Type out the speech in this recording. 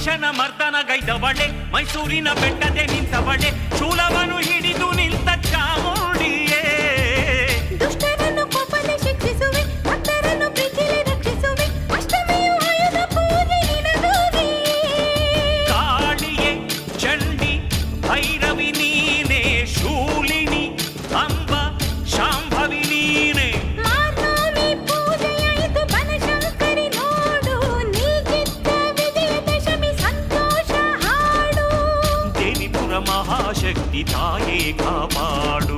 ಮಹಿಷನ ಮರ್ದನ ಗೈದವಳೆ ಮೈಸೂರಿನ ಬೆಟ್ಟದೆ ನಿಂತವಳೆ ಶೂಲವನ್ನು ಹಿಡಿದು ನಿಂತ ಚಾಮುಂಡಿಯೇ ದುಷ್ಟರನ್ನು ಕೋಪಲೆ ಶಿಕ್ಷಿಸುವೆ ಭಕ್ತರನ್ನು ಪ್ರೀತಿಲಿ ರಕ್ಷಿಸುವೆ ಅಷ್ಟಮಿಯು ಆಯುಧ ಪೂಜೆ ನಿನಗೋಗಿಯೇ ಕಾಳಿಯೇ ಚಂಡಿ ಭೈರವಿ ನೀನೆ ಶೂಲಿನಿ ಅಂಬ ಶಾಂಭವಿ ನೀನೆ ಮಾರ್ನೋಮಿ ಪೂಜೆಯಾಯಿತು ಬನಶಂಕರಿ ನೋಡು ನೀ ಗೆದ್ದ ವಿಜಯದಶಮಿ ಸಂತೋಷ ಹಾಡು ದೇವಿಪುರ ಮಹಾಶಕ್ತಿ ತಾಯೇ ಕಾಪಾಡು